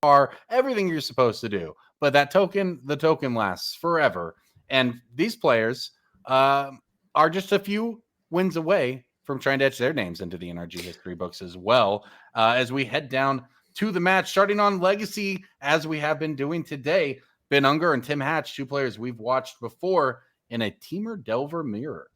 car, everything you're supposed to do. But the token lasts forever. And these players are just a few wins away from trying to etch their names into the NRG history books as well. As we head down to the match, starting on Legacy, as we have been doing today, Ben Unger and Tim Hatch, two players we've watched before in a Teamer Delver mirror.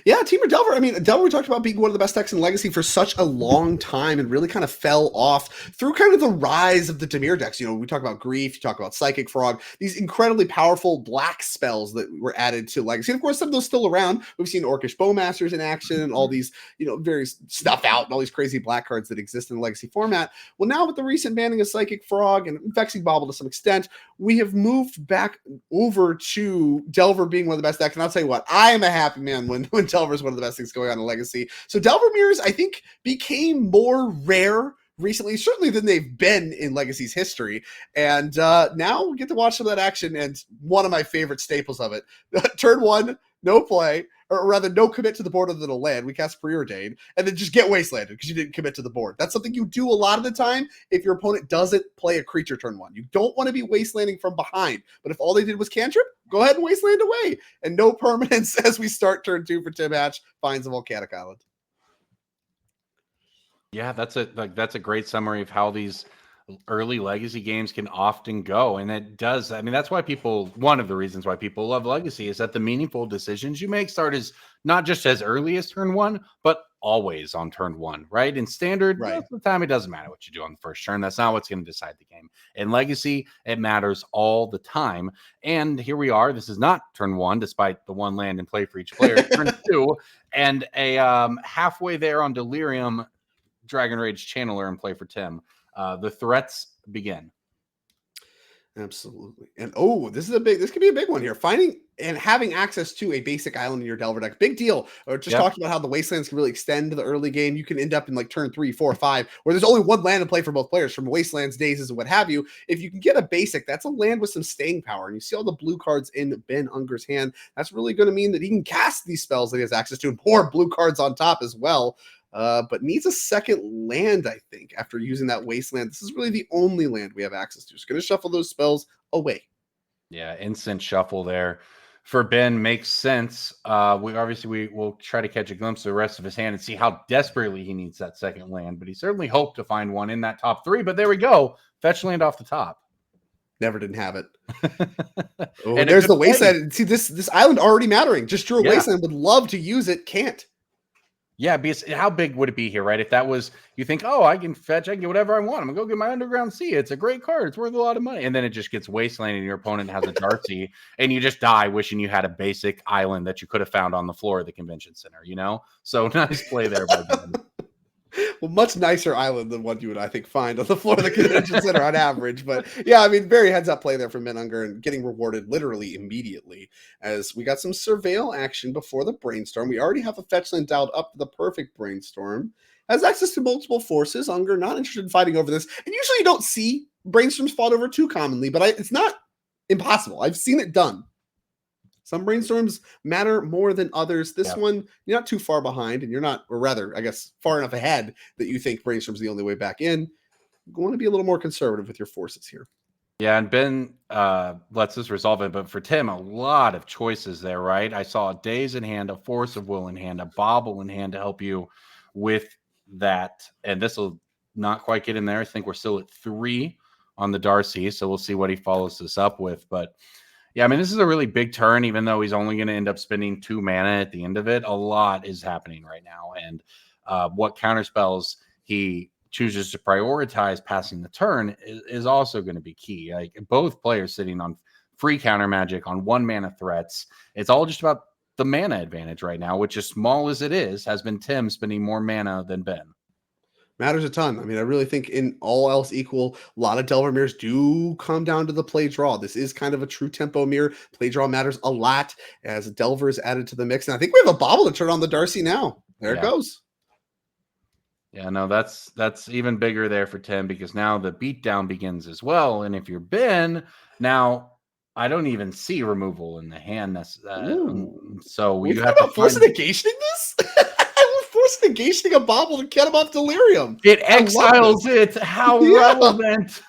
Yeah, Teamer Delver. I mean, Delver, we talked about being one of the best decks in Legacy for such a long time and really kind of fell off through kind of the rise of the Dimir decks. You know, we talk about Grief, you talk about Psychic Frog, these incredibly powerful black spells that were added to Legacy. And of course, some of those still around. We've seen Orcish Bowmasters in action and all these, you know, various stuff out and all these crazy black cards that exist in the Legacy format. Well, now with the recent banning of Psychic Frog and Vexing Bauble to some extent, we have moved back over to Delver being one of the best decks. And I'll tell you what, I am a happy man when Delver is one of the best things going on in Legacy. So Delver mirrors, I think, became more rare recently, certainly than they've been in Legacy's history. And now we get to watch some of that action. And one of my favorite staples of it, turn one, no play, or rather no commit to the board other than a land. We cast Preordained, and then just get wastelanded because you didn't commit to the board. That's something you do a lot of the time if your opponent doesn't play a creature turn one. You don't want to be wastelanding from behind. But if all they did was cantrip, go ahead and wasteland away. And no permanence as we start turn two for Tim Hatch, finds a Volcanic Island. Yeah, that's a great summary of how these early Legacy games can often go. And it does. I mean, that's why one of the reasons why people love Legacy is that the meaningful decisions you make start as not just as early as turn one, but always on turn one, right? In Standard, right, most of the time, it doesn't matter what you do on the first turn. That's not what's going to decide the game. In Legacy, it matters all the time. And here we are. This is not turn one, despite the one land in play for each player. Turn two, and a halfway there on Delirium, Dragon Rage Channeler in play for Tim. The threats begin. Absolutely. And this could be a big one here. Finding and having access to a basic island in your Delver deck, big deal. Or just talking about how the Wastelands can really extend to the early game. You can end up in like turn 3, 4, 5, where there's only one land to play for both players, from Wastelands, Dazes, and what have you. If you can get a basic, that's a land with some staying power. And you see all the blue cards in Ben Unger's hand. That's really going to mean that he can cast these spells that he has access to, and more blue cards on top as well. But needs a second land, I think, after using that Wasteland. This is really the only land we have access to. Just going to shuffle those spells away. Yeah, instant shuffle there for Ben makes sense. We'll try to catch a glimpse of the rest of his hand and see how desperately he needs that second land. But he certainly hoped to find one in that top three. But there we go. Fetch land off the top. Never didn't have it. And there's the Wasteland. See, this island already mattering. Just drew a Wasteland. Would love to use it. Can't. Yeah, because how big would it be here, right? If that was, you think, I can fetch, I can get whatever I want. I'm going to go get my Underground Sea. It's a great card. It's worth a lot of money. And then it just gets Wasteland and your opponent has a Darcy and you just die wishing you had a basic island that you could have found on the floor of the convention center, you know? So nice play there by Ben. Well, much nicer island than what you would, I think, find on the floor of the convention center on average. But yeah, I mean, very heads-up play there from Ben Unger and getting rewarded literally immediately as we got some surveil action before the Brainstorm. We already have a fetch land dialed up to the perfect Brainstorm. Has access to multiple forces. Unger not interested in fighting over this. And usually you don't see Brainstorms fought over too commonly, but it's not impossible. I've seen it done. Some Brainstorms matter more than others. This one, you're not too far behind, and you're not, or rather, I guess, far enough ahead that you think Brainstorm's the only way back in. You want to be a little more conservative with your forces here. Yeah, and Ben lets us resolve it, but for Tim, a lot of choices there, right? I saw a Daze in hand, a Force of Will in hand, a Bobble in hand to help you with that, and this will not quite get in there. I think we're still at 3 on the Darcy, so we'll see what he follows this up with, but yeah, I mean, this is a really big turn, even though he's only going to end up spending 2 mana at the end of it. A lot is happening right now. And what counterspells he chooses to prioritize passing the turn is also going to be key. Like both players sitting on free counter magic on 1 mana threats. It's all just about the mana advantage right now, which, as small as it is, has been Tim spending more mana than Ben. Matters a ton. I mean, I really think in all else equal, a lot of Delver mirrors do come down to the play draw. This is kind of a true tempo mirror. Play draw matters a lot as Delver is added to the mix. And I think we have a Bobble to turn on the Darcy now. There it goes. Yeah, no, that's even bigger there for Tim because now the beatdown begins as well. And if you're Ben, now I don't even see removal in the hand. So you have to force negationing this? Force negationing a Bobble to get him off Delirium. It exiles it. How relevant.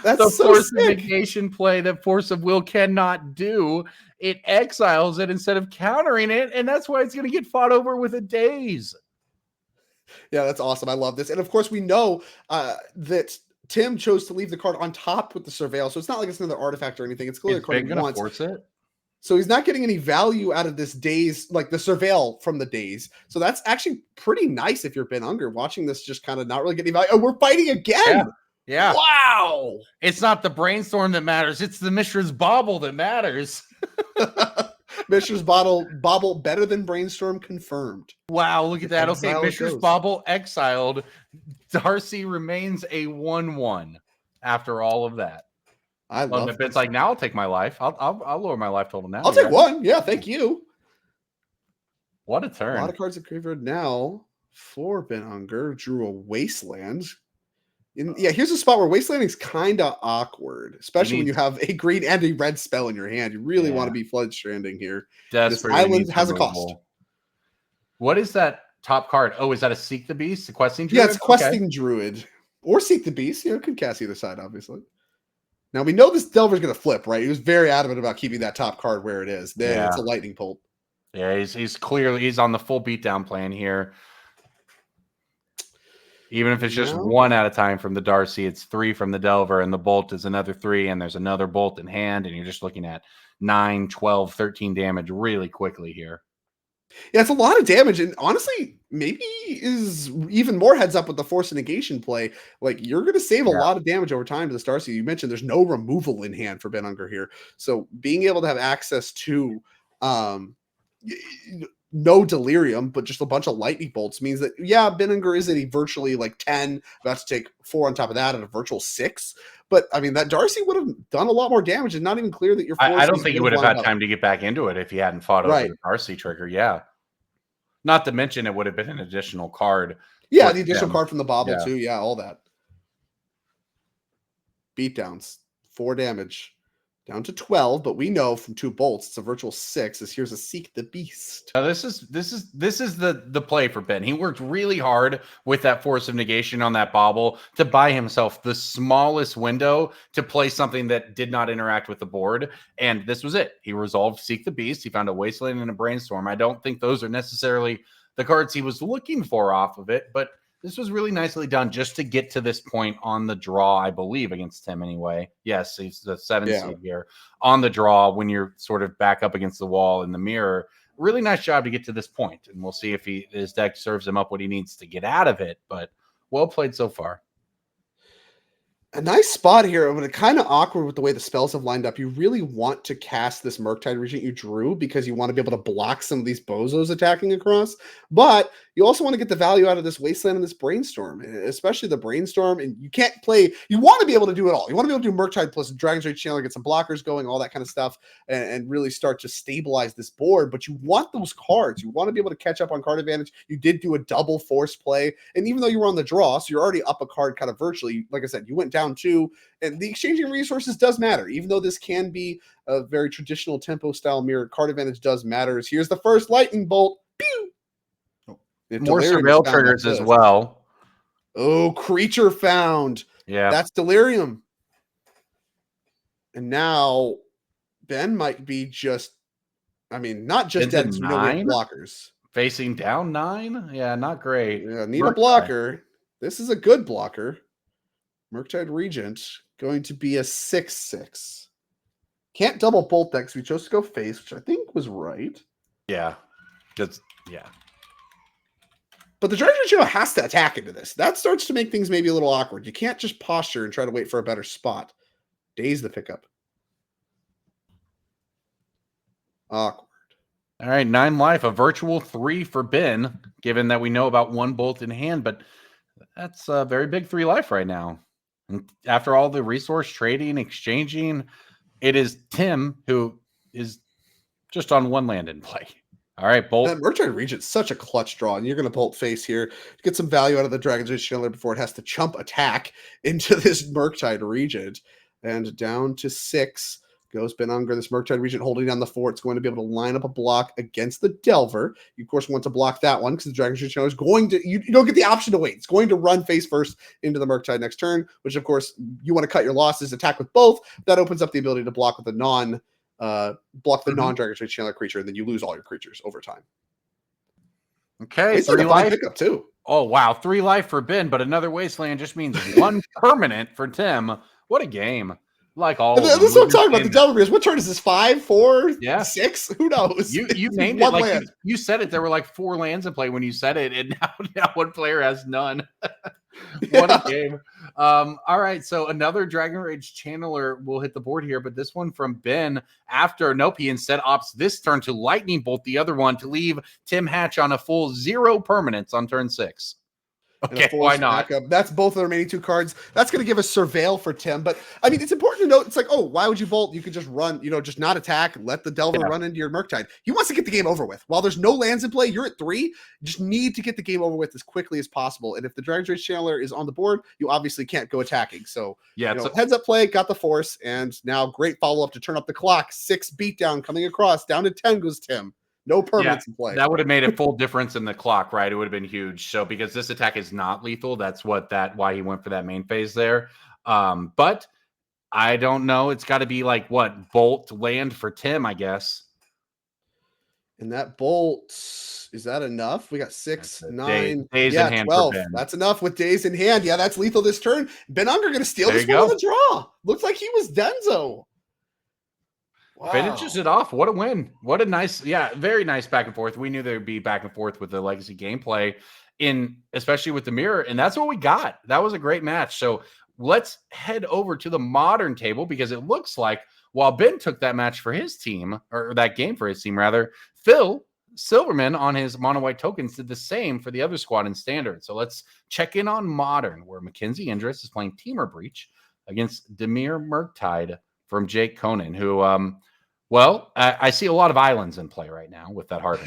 That's the so force of sick. negation play that Force of Will cannot do. It exiles it instead of countering it, and that's why it's going to get fought over with a daze. Yeah, that's awesome. I love this. And of course, we know that Tim chose to leave the card on top with the Surveil. So it's not like it's another artifact or anything. It's clearly Is a card he Ben going to wants. force it? So he's not getting any value out of this daze, like the Surveil from the daze. So that's actually pretty nice if you're Ben Unger watching this, just kind of not really getting value. Oh, we're fighting again. Yeah. Wow. It's not the brainstorm that matters. It's the Mishra's Bauble that matters. Mishra's Bauble better than Brainstorm confirmed. Wow, look at that. Okay, Exile Mishra's goes. Bauble exiled. Darcy remains a 1-1 after all of that. I love Ben's like, now I'll take my life. I'll lower my life total now. I'll take one. Yeah, thank you. What a turn. A lot of cards at graveyard now for Ben Unger. Drew a Wasteland. Yeah, here's a spot where Wastelanding is kind of awkward, especially when you have a green and a red spell in your hand. You really want to be Flood Stranding here. This island has a cost. What is that top card? Oh, is that a Seek the Beast? A Questing Druid? Yeah, it's Questing Druid. Or Seek the Beast. You know, could cast either side, obviously. Now, we know this Delver's going to flip, right? He was very adamant about keeping that top card where it is. Then it's a Lightning Bolt. Yeah, he's clearly, he's on the full beatdown plan here. Even if it's just one at a time from the Darcy, it's 3 from the Delver, and the Bolt is another 3, and there's another Bolt in hand, and you're just looking at 9, 12, 13 damage really quickly here. Yeah, it's a lot of damage, and honestly, maybe is even more heads up with the Force of Negation play. Like, you're going to save a lot of damage over time to the Starseed. You mentioned there's no removal in hand for Ben Unger here, so being able to have access to no Delirium, but just a bunch of Lightning Bolts means that, yeah, Ben Unger is at a virtually like 10, about to take 4 on top of that at a virtual 6. But, I mean, that Darcy would have done a lot more damage, and not even clear that your Force I don't think you would have had time to get back into it if you hadn't fought over the Darcy trigger, Not to mention it would have been an additional card. Yeah, the additional card from the Bauble, too. Yeah, all that. Beatdowns. 4 damage. Down to 12, but we know from 2 bolts it's a virtual 6. As here's a Seek the Beast. Now this is the play for Ben. He worked really hard with that Force of Negation on that Bauble to buy himself the smallest window to play something that did not interact with the board, and this was it. He resolved Seek the Beast. He found a Wasteland and a Brainstorm. I don't think those are necessarily the cards he was looking for off of it, but this was really nicely done just to get to this point on the draw, I believe, against Tim anyway. Yes, he's the 7th seed here. On the draw, when you're sort of back up against the wall in the mirror, really nice job to get to this point. And we'll see if his deck serves him up what he needs to get out of it. But well played so far. A nice spot here, but it's kind of awkward with the way the spells have lined up. You really want to cast this Murktide Regent you drew because you want to be able to block some of these bozos attacking across. But you also want to get the value out of this Wasteland and this Brainstorm, especially the Brainstorm. And you can't play, you want to be able to do it all. You want to be able to do Murktide plus Dragon's Rage Channeler, get some blockers going, all that kind of stuff, and really start to stabilize this board. But you want those cards. You want to be able to catch up on card advantage. You did do a double force play. And even though you were on the draw, so you're already up a card kind of virtually, like I said, you went down 2, and the exchanging resources does matter. Even though this can be a very traditional tempo style mirror, card advantage does matter. Here's the first Lightning Bolt. Pew! More Surveil triggers as well. Oh, Creature found. Yeah. That's Delirium. And now Ben might be just, I mean, not just dead, because we know we have blockers. Facing down 9? Yeah, not great. Yeah, need a blocker. This is a good blocker. Murktide Regent going to be a 6/6. Can't double bolt decks. We chose to go face, which I think was right. Yeah. But the Dragon's Rage has to attack into this. That starts to make things maybe a little awkward. You can't just posture and try to wait for a better spot. Daze the pickup. Awkward. All right, 9 life, a virtual 3 for Ben, given that we know about 1 bolt in hand, but that's a very big 3 life right now. And after all the resource trading, exchanging, it is Tim who is just on 1 land in play. All right, bolt. That Murktide Regent's such a clutch draw, and you're going to bolt face here to get some value out of the Dragon's Rage Channeler before it has to chump attack into this Murktide Regent. And down to 6. Goes Ben Unger, this Murktide Regent holding down the fort. It's going to be able to line up a block against the Delver. You, of course, want to block that one because the Dragon Rage Channeler is going to, you don't get the option to wait. It's going to run face first into the Murktide next turn, which, of course, you want to cut your losses, attack with both. That opens up the ability to block with the non-Dragon Rage Channeler creature, and then you lose all your creatures over time. Okay, It's like a fine pickup, too. Oh, wow. 3 life for Ben, but another Wasteland just means 1 permanent for Tim. What a game. Like all this is what I'm talking about. The Delver Beers. What turn is this? 5, 4, 6? Who knows? You named it like you said it. There were like 4 lands in play when you said it, and now one player has none. What a game. All right, so another Dragon Rage Channeler will hit the board here, but this one from Ben after he instead opts this turn to Lightning Bolt the other one to leave Tim Hatch on a full 0 permanents on turn 6. Okay, why not? Backup. That's both of the remaining 2 cards. That's going to give us Surveil for Tim. But, I mean, it's important to note, it's like, oh, why would you bolt? You could just run, just not attack, let the Delver run into your Murktide. He wants to get the game over with. While there's no lands in play, you're at 3. You just need to get the game over with as quickly as possible. And if the Dragon Rage Channeler is on the board, you obviously can't go attacking. So, heads up play, got the force, and now great follow-up to turn up the clock. 6 beatdown coming across. Down to 10 goes Tim. No permanents in play. That would have made a full difference in the clock, right? It would have been huge. So because this attack is not lethal, that's why he went for that main phase there. But I don't know. It's got to be like bolt land for Tim, I guess. And that bolt, is that enough? We got 6, 9, days in hand 12. For Ben. That's enough with days in hand. Yeah, that's lethal this turn. Ben Unger going to steal this one on the draw. Looks like he was Denzo. Wow. Finishes it off. What a win. What a nice, very nice back and forth. We knew there'd be back and forth with the legacy gameplay especially with the mirror. And that's what we got. That was a great match. So let's head over to the modern table because it looks like while Ben took that match for his team, or that game for his team rather, Phil Silverman on his mono white tokens did the same for the other squad in standard. So let's check in on modern where Mackenzie Indris is playing Teamer Breach against Demir Murktide from Jake Conan, who, I see a lot of islands in play right now with that hard.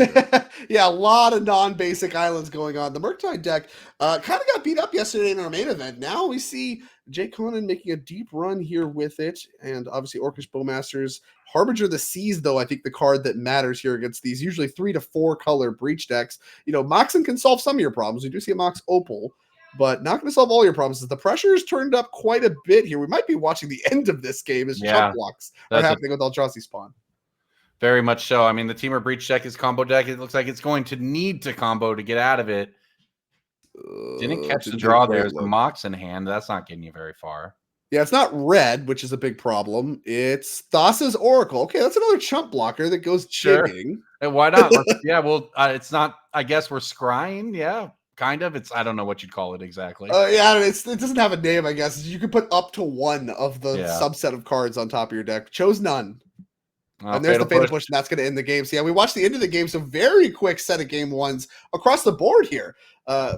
Yeah, a lot of non-basic islands going on. The Murktide deck kind of got beat up yesterday in our main event. Now we see Jake Conan making a deep run here with it, and obviously Orcish Bowmasters. Harbinger of the Seas, though, I think the card that matters here against these usually 3 to 4 color breach decks. Moxen can solve some of your problems. We do see a Mox Opal, but not going to solve all your problems. The pressure has turned up quite a bit here. We might be watching the end of this game as chump blocks are happening with Eldrazi Spawn. Very much so. I mean, the Teamer Breach deck is combo deck. It looks like it's going to need to combo to get out of it. Didn't catch the draw there. There's the Mox in hand. That's not getting you very far. Yeah, it's not red, which is a big problem. It's Thassa's Oracle. Okay, that's another chump blocker that goes jigging. And why not? It's not, I guess we're scrying. Yeah. Kind of. I don't know what you'd call it exactly. It doesn't have a name, I guess. You could put up to 1 of the subset of cards on top of your deck. Chose none. And there's the Fatal Push, and that's going to end the game. So, we watched the end of the game. So, very quick set of game 1s across the board here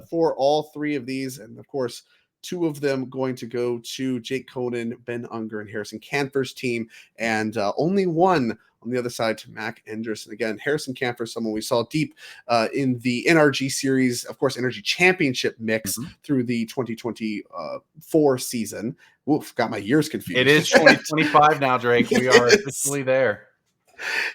for all 3 of these. And, of course, 2 of them going to go to Jake Conan, Ben Unger, and Harrison Canfer's team. And only 1 on the other side to Mac Endress. And again, Harrison Canfer, someone we saw deep in the NRG series, of course, NRG championship mix through the 2024 season. Oof, got my years confused. It is 2025 now, Drake. We are officially there.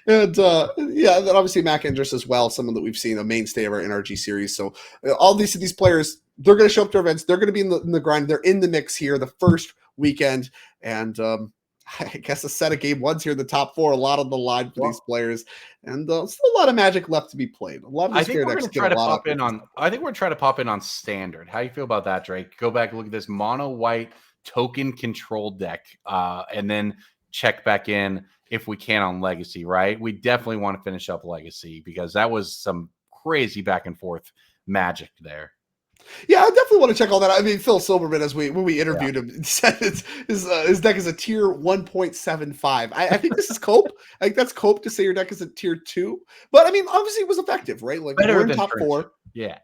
And then obviously Mac Endress as well, someone that we've seen a mainstay of our NRG series. So all these players, they're going to show up to events. They're going to be in the grind. They're in the mix here the first weekend. And I guess a set of game 1s here in the top 4, a lot on the line for these players. And still a lot of Magic left to be played. A lot of I think we're going to try to pop in on. I think we're trying to pop in on standard. How do you feel about that, Drake? Go back and look at this mono white token control deck, and then check back in if we can on Legacy. Right? We definitely want to finish up Legacy because that was some crazy back and forth Magic there. Yeah, I definitely want to check all that out. I mean, Phil Silverman, when we interviewed him, said his deck is a tier 1.75. I think this is cope. I think that's cope to say your deck is a tier 2. But I mean, obviously it was effective, right? Like better we're in than top 4. Yeah,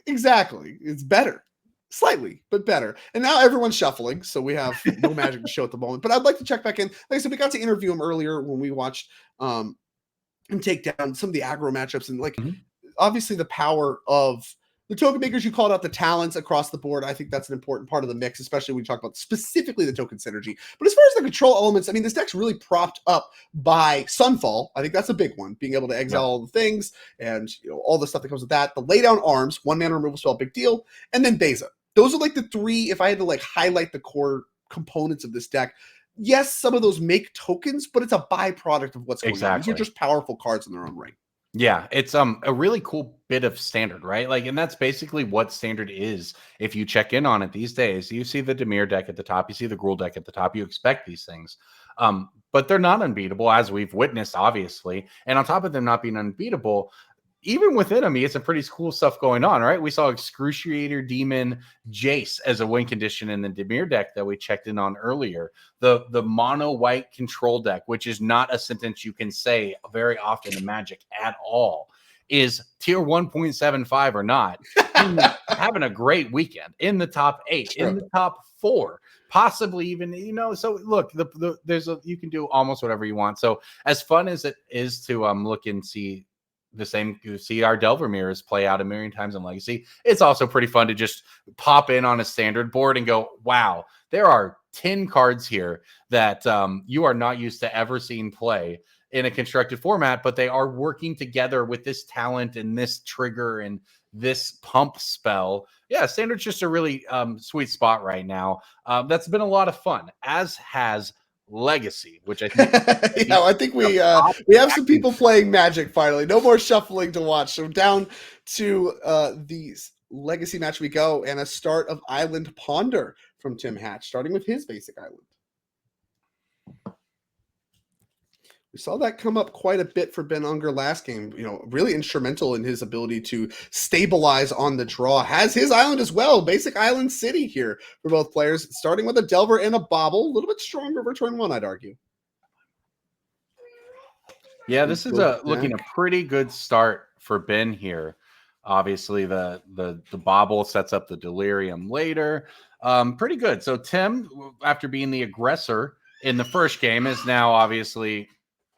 exactly. It's better. Slightly, but better. And now everyone's shuffling, so we have no Magic to show at the moment. But I'd like to check back in. Like I said, we got to interview him earlier when we watched him take down some of the aggro matchups. And obviously the power of The token makers, you called out the talents across the board. I think that's an important part of the mix, especially when you talk about specifically the token synergy. But as far as the control elements, I mean, this deck's really propped up by Sunfall. I think that's a big one, being able to exile all the things and all the stuff that comes with that. The lay down arms, 1-mana removal spell, big deal. And then Beza. Those are like the three, if I had to like highlight the core components of this deck. Yes, some of those make tokens, but it's a byproduct of what's going on. These are just powerful cards in their own right. Yeah, it's a really cool bit of standard, right? Like, and that's basically what standard is. If you check in on it these days, you see the Dimir deck at the top, you see the Gruul deck at the top, you expect these things. But they're not unbeatable, as we've witnessed, obviously. And on top of them not being unbeatable, even within them, it's some pretty cool stuff going on, right? We saw Excruciator Demon Jace as a win condition in the Dimir deck that we checked in on earlier. The mono white control deck, which is not a sentence you can say very often in Magic at all, is tier 1.75 or not. Having a great weekend in the top 8, in the top 4, possibly even, so look, you can do almost whatever you want. So as fun as it is to look and see the same, you see our Delver mirrors play out a million times in Legacy, it's also pretty fun to just pop in on a standard board and go, wow, there are 10 cards here that you are not used to ever seeing play in a constructed format, but they are working together with this talent and this trigger and this pump spell. Yeah, standard's just a really sweet spot right now. That's been a lot of fun, as has Legacy, which I think I think we have some people playing Magic finally. No more shuffling to watch. So down to the Legacy match we go, and a start of Island Ponder from Tim Hatch, starting with his basic island. We saw that come up quite a bit for Ben Unger last game. Really instrumental in his ability to stabilize on the draw. Has his island as well. Basic Island City here for both players, starting with a Delver and a Bobble. A little bit stronger for turn 1, I'd argue. Yeah, this is looking a pretty good start for Ben here. Obviously, the Bobble sets up the Delirium later. Pretty good. So Tim, after being the aggressor in the first game, is now obviously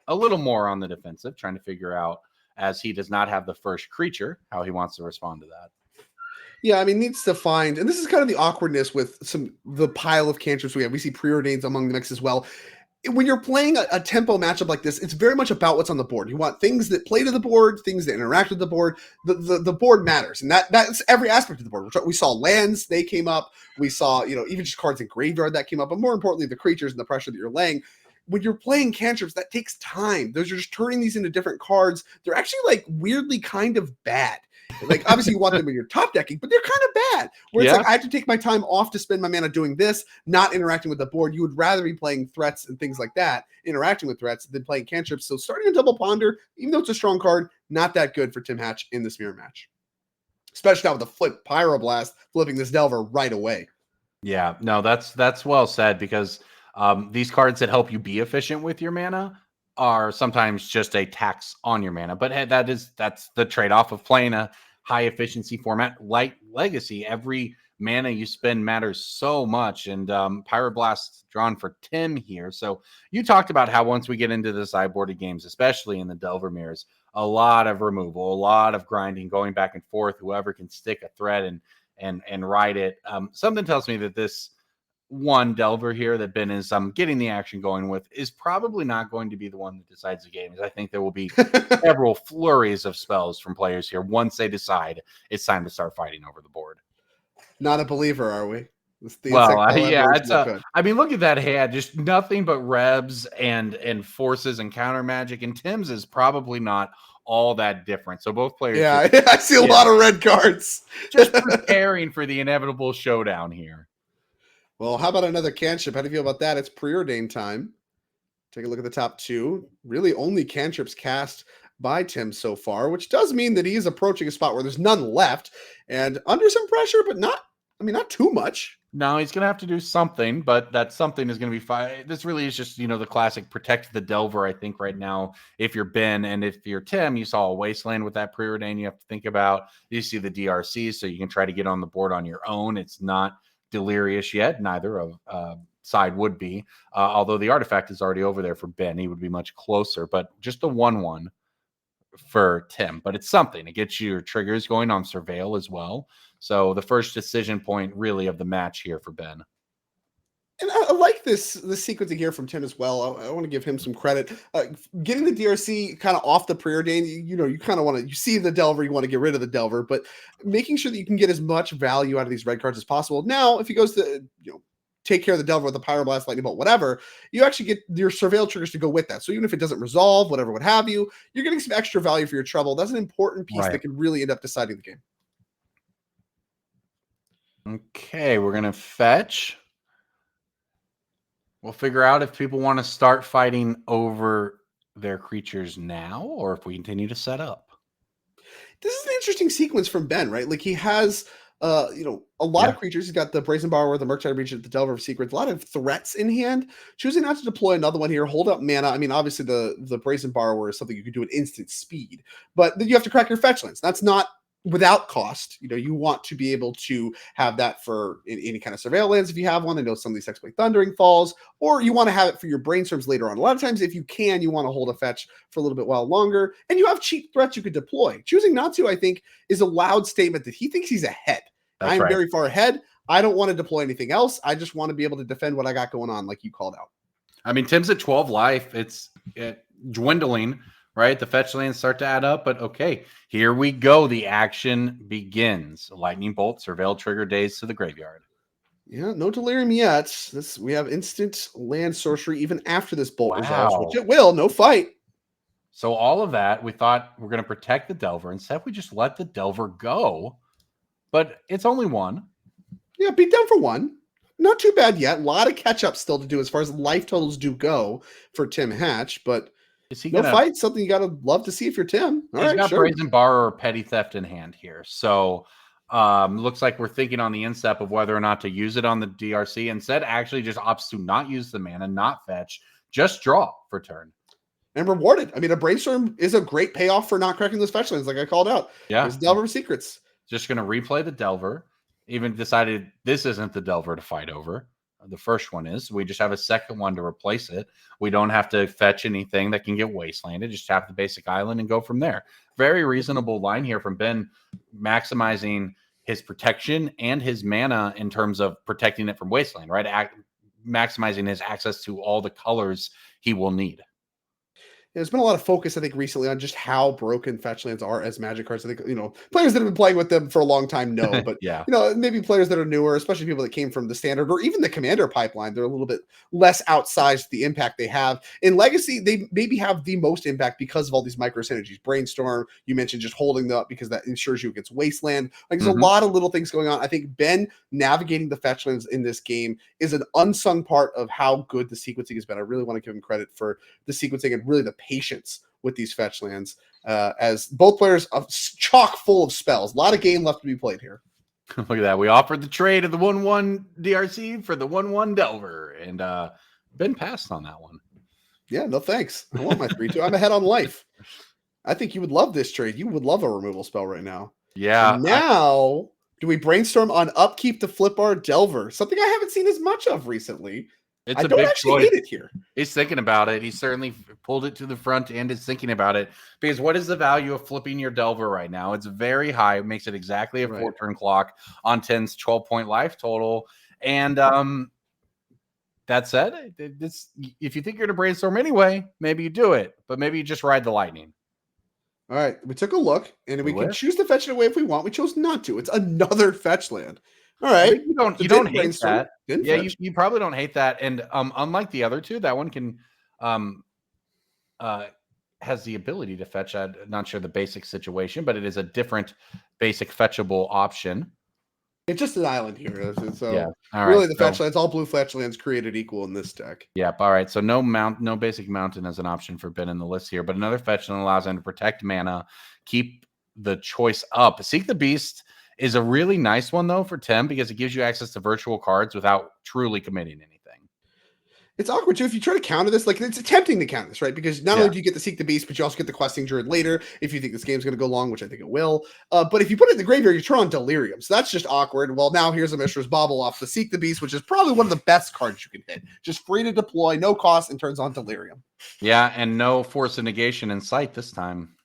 a little more on the defensive, trying to figure out, as he does not have the first creature, how he wants to respond to that. Yeah, I mean, needs to find, and this is kind of the awkwardness with the pile of cantrips we have. We see preordains among the mix as well. When you're playing a tempo matchup like this, it's very much about what's on the board. You want things that play to the board, things that interact with the board. The board matters, and that's every aspect of the board. We saw lands, they came up. We saw, even just cards in graveyard that came up, but more importantly, the creatures and the pressure that you're laying. When you're playing cantrips, that takes time. Those are just turning these into different cards. They're actually like weirdly kind of bad. Like, obviously you want them when you're top decking, but they're kind of bad. Where it's like, I have to take my time off to spend my mana doing this, not interacting with the board. You would rather be playing threats and things like that, interacting with threats, than playing cantrips. So starting a Double Ponder, even though it's a strong card, not that good for Tim Hatch in this mirror match. Especially now with the flip Pyroblast flipping this Delver right away. Yeah, no, that's well said, because these cards that help you be efficient with your mana are sometimes just a tax on your mana. But hey, that's the trade-off of playing a high efficiency format like Legacy. Every mana you spend matters so much, and Pyroblast drawn for Tim here. So you talked about how once we get into the sideboarded games, especially in the Delver mirrors, a lot of removal, a lot of grinding, going back and forth, whoever can stick a thread and ride it. Something tells me that this one Delver here that Ben is getting the action going with is probably not going to be the one that decides the game. I think there will be several flurries of spells from players here once they decide it's time to start fighting over the board. Not a believer, are we? Yeah, it's I mean, look at that hand, just nothing but rebs and forces and counter magic, and Tim's is probably not all that different. So both players, I see a lot of red cards. Just preparing for the inevitable showdown here. Well, how about another cantrip? How do you feel about that? It's preordained time. Take a look at the top 2. Really only cantrips cast by Tim so far, which does mean that he is approaching a spot where there's none left and under some pressure, but not too much. No, he's going to have to do something, but that something is going to be fine. This really is just, the classic protect the Delver, I think, right now. If you're Ben, and if you're Tim, you saw a Wasteland with that preordain you have to think about. You see the DRC, so you can try to get on the board on your own. It's not delirious yet. Neither of side would be, although the artifact is already over there for Ben. He would be much closer, but just the 1/1 for Tim, but it's something. It gets your triggers going on Surveil as well. So the first decision point really of the match here for Ben. And I like this sequencing here from Tim as well. I want to give him some credit. Getting the DRC kind of off the preordained, you kind of want to, you see the Delver, you want to get rid of the Delver, but making sure that you can get as much value out of these red cards as possible. Now, if he goes to, take care of the Delver with a Pyroblast, Lightning Bolt, whatever, you actually get your Surveil triggers to go with that. So even if it doesn't resolve, whatever, what have you, you're getting some extra value for your trouble. That's an important piece that can really end up deciding the game. Okay, we're going to fetch. We'll figure out if people want to start fighting over their creatures now or if we continue to set up. This is an interesting sequence from Ben, right? Like he has a lot of creatures. He's got the Brazen Borrower, the Murktide Regent, the Delver of Secrets, a lot of threats in hand. Choosing not to deploy another one here, hold up mana. I mean, obviously the Brazen Borrower is something you can do at instant speed, but then you have to crack your fetch lands. That's not without cost. You want to be able to have that for any kind of Surveil lands if you have one. I know some of these Hexblade Thundering falls, or you want to have it for your Brainstorms later on. A lot of times, if you can, you want to hold a fetch for a little bit while longer, and you have cheap threats you could deploy. Choosing not to, I think, is a loud statement that he thinks he's ahead. I'm right. very far ahead. I don't want to deploy anything else. I just want to be able to defend what I got going on, like you called out. I mean, Tim's at 12 life. It's dwindling, right? The fetch lands start to add up, but okay, here we go. The action begins. Lightning Bolt, Surveil trigger days to the graveyard. Yeah, no Delirium yet. We have instant land sorcery even after this bolt resolves, which it will. No fight. So all of that, we thought we're going to protect the Delver. Instead, we just let the Delver go. But it's only one. Yeah, beat down for one. Not too bad yet. A lot of catch up still to do as far as life totals do go for Tim Hatch, but is he no fight. Something you got to love to see if you're Tim. All right, got Brazen Borrower or Petty Theft in hand here. So looks like we're thinking on the instep of whether or not to use it on the DRC. Instead, actually just opts to not use the mana, not fetch, just draw for turn. And rewarded. I mean, a Brainstorm is a great payoff for not cracking those fetch lands, like I called out. Yeah. There's Delver of Secrets. Just going to replay the Delver. Even decided this isn't the Delver to fight over. The first one is. We just have a second one to replace it. We don't have to fetch anything that can get wastelanded. Just tap the basic island and go from there. Very reasonable line here from Ben, maximizing his protection and his mana in terms of protecting it from wasteland, right? Maximizing his access to all the colors he will need. There's been a lot of focus, I think, recently on just how broken fetch lands are as Magic cards. I think, players that have been playing with them for a long time know, but, yeah. Maybe players that are newer, especially people that came from the standard or even the Commander pipeline, they're a little bit less outsized the impact they have. In Legacy, they maybe have the most impact because of all these micro synergies. Brainstorm, you mentioned just holding up because that ensures you against Wasteland. Like, there's a lot of little things going on. I think Ben navigating the fetch lands in this game is an unsung part of how good the sequencing has been. I really want to give him credit for the sequencing and really the patience with these fetch lands, as both players are chock full of spells. A lot of game left to be played here. Look at that. We offered the trade of the 1/1 DRC for the 1/1 Delver, and Ben passed on that one. Yeah, no thanks. I want my 3/2. I'm ahead on life. I think you would love this trade. You would love a removal spell right now. Yeah. And now, do we brainstorm on upkeep to flip our Delver? Something I haven't seen as much of recently. It's I don't actually hate it here. He's thinking about it. He certainly pulled it to the front and is thinking about it, because what is the value of flipping your Delver right now? It's very high. It makes it exactly a 4-turn clock on 10's 12-point life total. And that said, if you think you're going to brainstorm anyway, maybe you do it, but maybe you just ride the lightning. All right, we took a look, and we can choose to fetch it away if we want. We chose not to. It's another fetch land. All right. You don't hate that. Yeah, you probably don't hate that. And unlike the other two, that one can has the ability to fetch. I'm not sure the basic situation, but it is a different basic fetchable option. It's just an island here. So yeah. Really the fetch lands, all blue fetch lands created equal in this deck. Yep. All right. So no basic mountain as an option for Ben in the list here, but another fetch land allows him to protect mana, keep the choice up. Seek the Beast is a really nice one, though, for Tim, because it gives you access to virtual cards without truly committing anything. It's awkward, too, if you try to counter this. Like, it's attempting to counter this, right? Because not only do you get to Seek the Beast, but you also get the Questing Druid later if you think this game's going to go long, which I think it will. But if you put it in the graveyard, you turn on Delirium. So that's just awkward. Well, now here's a Mishra's Bauble off the Seek the Beast, which is probably one of the best cards you can hit. Just free to deploy, no cost, and turns on Delirium. Yeah, and no Force of Negation in sight this time.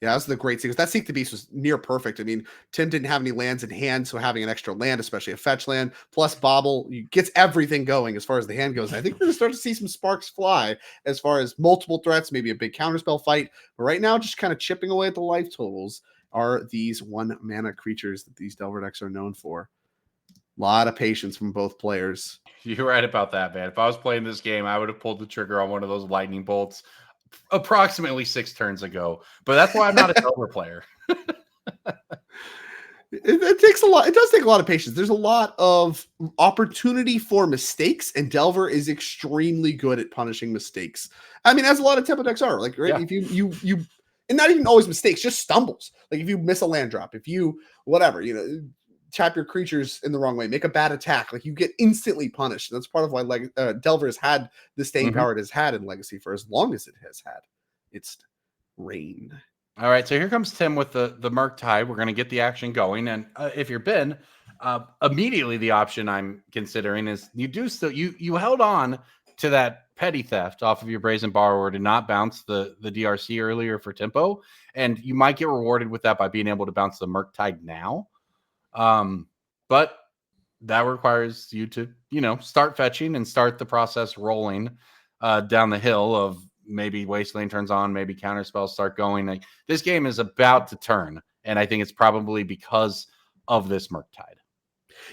Yeah, that's the great sequence. That Seek the Beast was near perfect. I mean, Tim didn't have any lands in hand, so having an extra land, especially a fetch land, plus Bobble, gets everything going as far as the hand goes. And I think we're going to start to see some sparks fly as far as multiple threats, maybe a big counterspell fight. But right now, just kind of chipping away at the life totals are these 1-mana creatures that these Delver decks are known for. A lot of patience from both players. You're right about that, man. If I was playing this game, I would have pulled the trigger on one of those lightning bolts approximately 6 turns ago. But that's why I'm not a Delver player. It takes a lot. It does take a lot of patience. There's a lot of opportunity for mistakes, and Delver is extremely good at punishing mistakes. I mean, as a lot of tempo decks are, like, right? Yeah. If you and not even always mistakes, just stumbles. Like if you miss a land drop, if you whatever, tap your creatures in the wrong way, make a bad attack, like you get instantly punished. That's part of why Delver has had the staying power it has had in Legacy for as long as it has had its reign. All right, so here comes Tim with the Murktide. We're going to get the action going, and if you're Ben, immediately the option I'm considering is you held on to that petty theft off of your Brazen Borrower to not bounce the DRC earlier for tempo, and you might get rewarded with that by being able to bounce the Murktide now. But that requires you to start fetching and start the process rolling down the hill of maybe Wasteland turns on, maybe counterspells start going. Like this game is about to turn, and I think it's probably because of this Murktide.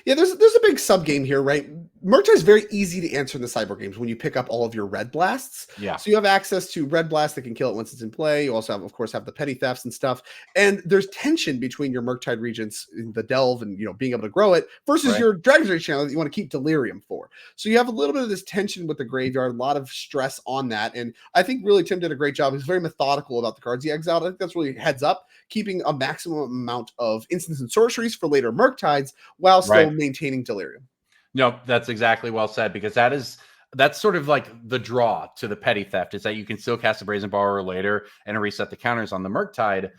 Yeah, there's a big sub game here, right? Murktide is very easy to answer in the cyborg games when you pick up all of your red blasts. Yeah. So you have access to red blast that can kill it once it's in play. You also have, of course, have the petty thefts and stuff. And there's tension between your Murktide regents in the delve and being able to grow it versus your Dragon's Rage channel that you want to keep delirium for. So you have a little bit of this tension with the graveyard, a lot of stress on that. And I think really Tim did a great job. He's very methodical about the cards he exiled. I think that's really heads up, keeping a maximum amount of instants and sorceries for later Murktides while still maintaining delirium. No, that's exactly well said, because that's sort of like the draw to the petty theft is that you can still cast a Brazen Borrower later and reset the counters on the Murktide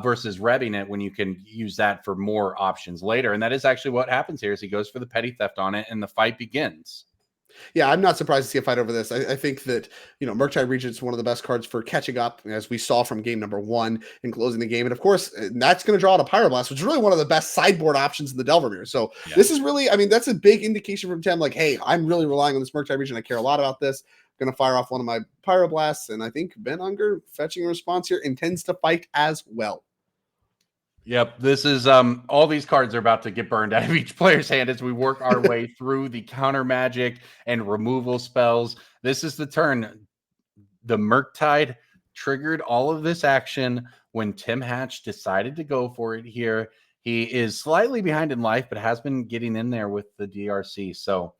versus rebbing it when you can use that for more options later. And that is actually what happens here is he goes for the petty theft on it and the fight begins. Yeah, I'm not surprised to see a fight over this. I think that, Murktide Regent is one of the best cards for catching up, as we saw from game number 1 and closing the game. And of course, that's going to draw out a Pyroblast, which is really one of the best sideboard options in the Delver Mirror. So this is really, that's a big indication from Tim, like, hey, I'm really relying on this Murktide Regent. I care a lot about this. I'm going to fire off one of my Pyroblasts. And I think Ben Unger, fetching a response here, intends to fight as well. Yep, this is all these cards are about to get burned out of each player's hand as we work our way through the counter magic and removal spells. This is the turn. The Murktide triggered all of this action when Tim Hatch decided to go for it here. He is slightly behind in life, but has been getting in there with the DRC. So,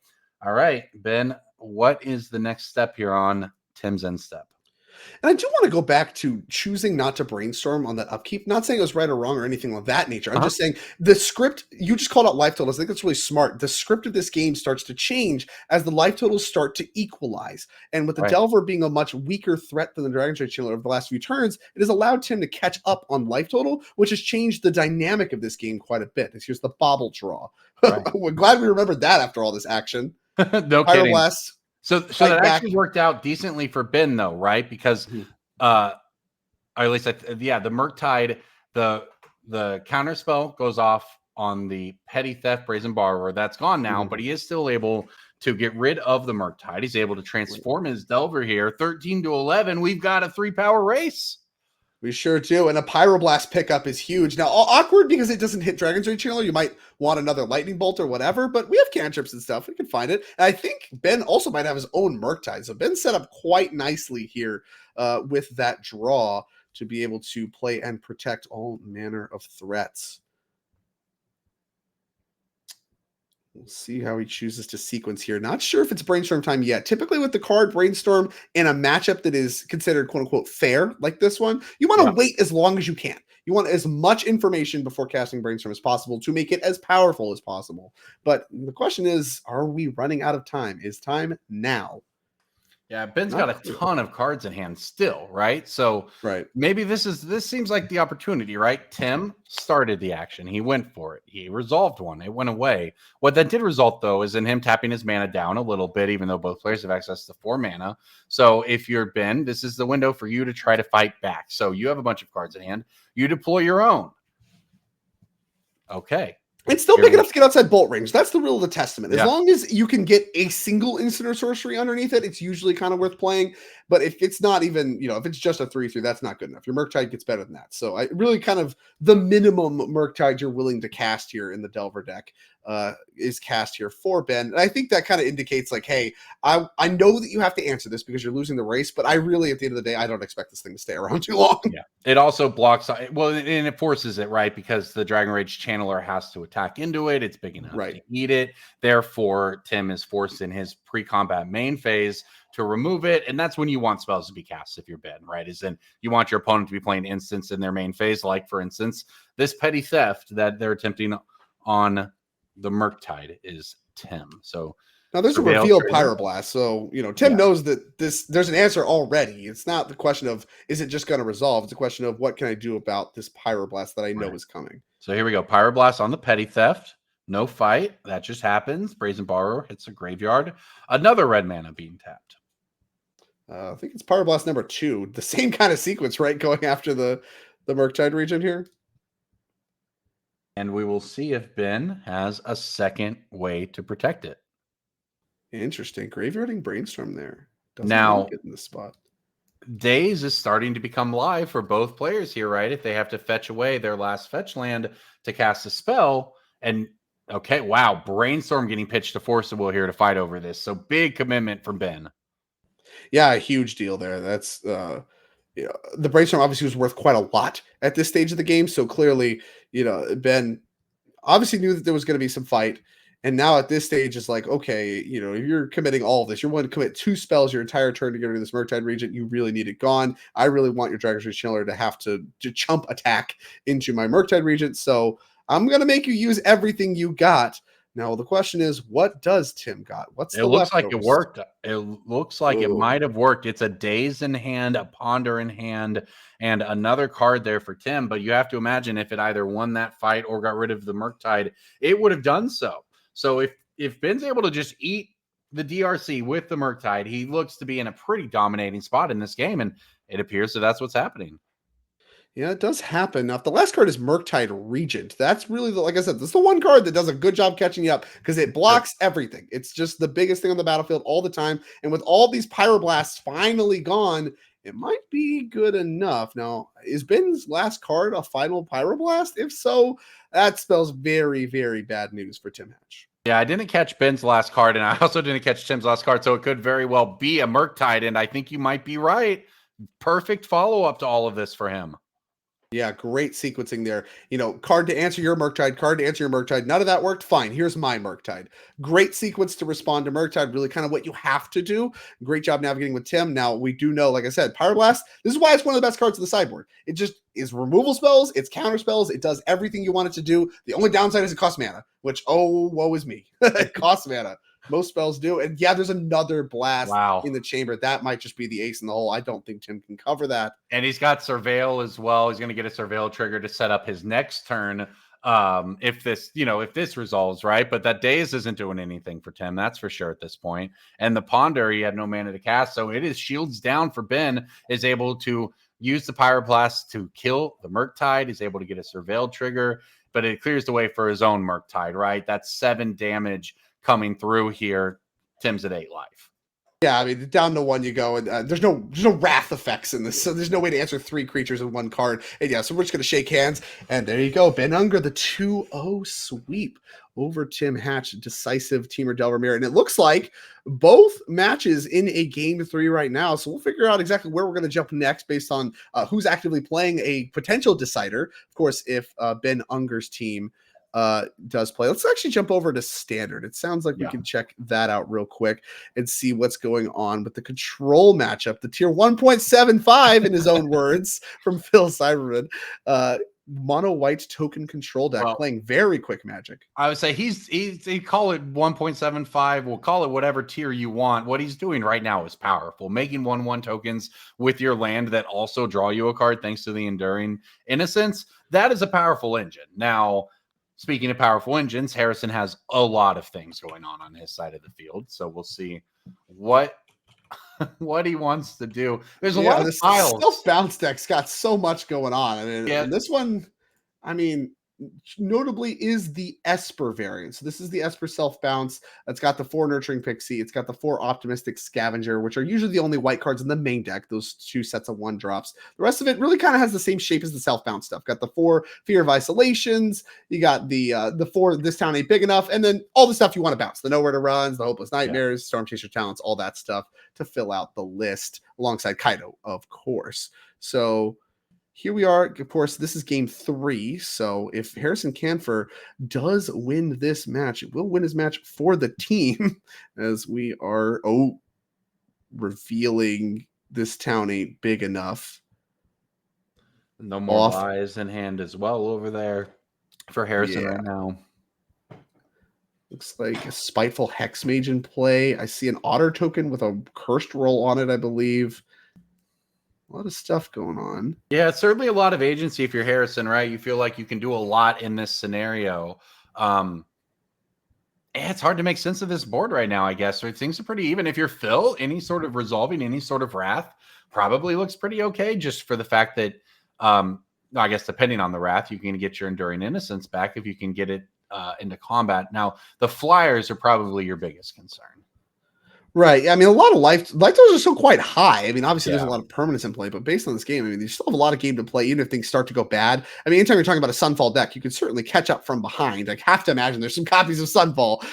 all right, Ben, what is the next step here on Tim's end step? And I do want to go back to choosing not to brainstorm on that upkeep. Not saying it was right or wrong or anything of that nature. I'm just saying the script, you just called out life totals. I think that's really smart. The script of this game starts to change as the life totals start to equalize. And with the Delver being a much weaker threat than the Dragon's Rage Channel over the last few turns, it has allowed Tim to catch up on life total, which has changed the dynamic of this game quite a bit. Here's the bobble draw. We're glad we remembered that after all this action. No kidding. Pyroblast. So that actually worked out decently for Ben, though, right? Because, or at least, the Murktide, the counterspell goes off on the petty theft Brazen Borrower. That's gone now, but he is still able to get rid of the Murktide. He's able to transform his Delver here. 13 to 11. We've got a 3-power race. We sure do. And a Pyroblast pickup is huge. Now, awkward because it doesn't hit Dragon's Rage Channel. You might want another Lightning Bolt or whatever, but we have cantrips and stuff. We can find it. And I think Ben also might have his own Murktide. So Ben set up quite nicely here with that draw to be able to play and protect all manner of threats. We'll see how he chooses to sequence here. Not sure if it's brainstorm time yet. Typically with the card brainstorm in a matchup that is considered quote unquote fair, like this one, you want to wait as long as you can. You want as much information before casting brainstorm as possible to make it as powerful as possible. But the question is, are we running out of time? Is time now? Yeah, Ben's got Not a clear. ton of cards in hand still, right? So Right. maybe this seems like the opportunity, right? Tim started the action. He went for it. He resolved one. It went away. What that did result, though, is in him tapping his mana down a little bit, even though both players have access to 4 mana. So if you're Ben, this is the window for you to try to fight back. So you have a bunch of cards in hand. You deploy your own. Okay. It's still big enough to get outside bolt range. That's the testament. As long as you can get a single instant or sorcery underneath it, it's usually kind of worth playing. But if it's not even, if it's just a 3/3, that's not good enough. Your Murktide gets better than that. So I really kind of the minimum Murktide you're willing to cast here in the Delver deck is cast here for Ben. And I think that kind of indicates like, hey, I know that you have to answer this because you're losing the race, but I really, at the end of the day, I don't expect this thing to stay around too long. Yeah. It also blocks, well, and it forces it, right? Because the Dragon Rage Channeler has to attack into it. It's big enough to eat it. Therefore, Tim is forced in his pre-combat main phase to remove it. And that's when you want spells to be cast if you're Ben, right? Is then you want your opponent to be playing instants in their main phase. Like, for instance, this Petty Theft that they're attempting on the Murktide is Tim. So now there's a revealed Pyroblast, so Tim knows that there's an answer already. It's not the question of is it just going to resolve. It's a question of what can I do about this Pyroblast that I know is coming. So here we go. Pyroblast on the Petty Theft. No fight. That just happens. Brazen Borrower hits a graveyard. Another red mana being tapped. I think it's Pyroblast number 2. The same kind of sequence, right? Going after the Murktide region here. And we will see if Ben has a second way to protect it. Interesting. Graveyarding Brainstorm there. Doesn't now get in the spot. Daze is starting to become live for both players here, right? If they have to fetch away their last fetch land to cast a spell. And okay, wow, Brainstorm getting pitched to Force of Will here to fight over this. So big commitment from Ben. Yeah, a huge deal there. That's the Brainstorm obviously was worth quite a lot at this stage of the game. So clearly, Ben obviously knew that there was going to be some fight. And now at this stage, it's like, okay, if you're committing all of this, you're willing to commit 2 spells your entire turn to get rid of this Murktide Regent. You really need it gone. I really want your Dragon's Rage Chiller to have to chump attack into my Murktide Regent. So I'm going to make you use everything you got. Now, the question is, what does Tim got? What's it looks like it worked. It looks like it might have worked. It's a Daze in hand, a Ponder in hand, and another card there for Tim. But you have to imagine if it either won that fight or got rid of the Murktide, it would have done so. So if Ben's able to just eat the DRC with the Murktide, he looks to be in a pretty dominating spot in this game, and it appears that that's what's happening. Yeah, it does happen. Now, if the last card is Murktide Regent, that's really, like I said, this is the one card that does a good job catching you up because it blocks everything. It's just the biggest thing on the battlefield all the time. And with all these Pyroblasts finally gone, it might be good enough. Now, is Ben's last card a final Pyroblast? If so, that spells very, very bad news for Tim Hatch. Yeah, I didn't catch Ben's last card, and I also didn't catch Tim's last card, so it could very well be a Murktide, and I think you might be right. Perfect follow-up to all of this for him. Yeah, great sequencing there. Card to answer your Murktide, card to answer your Murktide. None of that worked. Fine. Here's my Murktide. Great sequence to respond to Murktide. Really kind of what you have to do. Great job navigating with Tim. Now, we do know, like I said, Pyroblast, this is why it's one of the best cards of the sideboard. It just is removal spells. It's counter spells. It does everything you want it to do. The only downside is it costs mana, which, woe is me. It costs mana. Most spells do. And yeah, there's another blast in the chamber. That might just be the ace in the hole. I don't think Tim can cover that. And he's got Surveil as well. He's going to get a Surveil trigger to set up his next turn. If this resolves, right? But that Daze isn't doing anything for Tim. That's for sure at this point. And the Ponder, he had no mana to cast. So it is shields down for Ben, is able to use the Pyroblast to kill the Murktide. He's able to get a Surveil trigger, but it clears the way for his own Murktide, right? That's 7 damage coming through here. Tim's at 8 life. Yeah, I mean, down to 1 you go, and there's no wrath effects in this, so there's no way to answer 3 creatures in 1 card. And yeah, so we're just going to shake hands, and there you go. Ben Unger, the 2-0 sweep over Tim Hatch, decisive Teamer Delvermere. And it looks like both matches in a game 3 right now, so we'll figure out exactly where we're going to jump next based on who's actively playing a potential decider. Of course, if Ben Unger's team does play. Let's actually jump over to standard. It sounds like we can check that out real quick and see what's going on with the control matchup. The tier 1.75 in his own words from Phil Cyberman. mono white token control deck, Well, playing very quick Magic. I would say he call it 1.75. We'll call it whatever tier you want. What he's doing right now is powerful, making 1/1 tokens with your land that also draw you a card thanks to the Enduring Innocence. That is a powerful engine. Now, speaking of powerful engines, Harrison has a lot of things going on his side of the field, so we'll see what he wants to do. There's a lot of This piles. self bounce deck's got so much going on. I mean, Yeah, and this one, I mean, notably is the Esper variant. So this is the Esper self bounce. It's got the 4 Nurturing Pixie. It's got the 4 Optimistic Scavenger, which are usually the only white cards in the main deck. Those 2 sets of 1 drops. The rest of it really kind of has the same shape as the self bounce stuff. Got the 4 Fear of Isolations. You got the 4 This Town Ain't Big Enough, and then all the stuff you want to bounce: the Nowhere to Runs, the Hopeless Nightmares, Storm Chaser Talents, all that stuff to fill out the list alongside Kaido, of course. So here we are. Of course, this is game 3. So if Harrison Canfer does win this match, it will win his match for the team, as we are revealing This Town Ain't Big Enough. No more buys in hand as well over there for Harrison right now. Looks like a Spiteful Hexmage in play. I see an Otter token with a Cursed Roll on it, I believe. A lot of stuff going on. Yeah, it's certainly a lot of agency if you're Harrison, right? You feel like you can do a lot in this scenario. It's hard to make sense of this board right now, I guess. Or things are pretty even. If you're Phil, any sort of resolving, any sort of wrath probably looks pretty okay, just for the fact that, I guess, depending on the wrath, you can get your Enduring Innocence back if you can get it into combat. Now, the flyers are probably your biggest concern. Right. I mean, a lot of life totals are still quite high. I mean, obviously there's a lot of permanence in play, but based on this game, I mean, you still have a lot of game to play, even if things start to go bad. I mean, anytime you're talking about a Sunfall deck, you can certainly catch up from behind. I have to imagine there's some copies of Sunfall,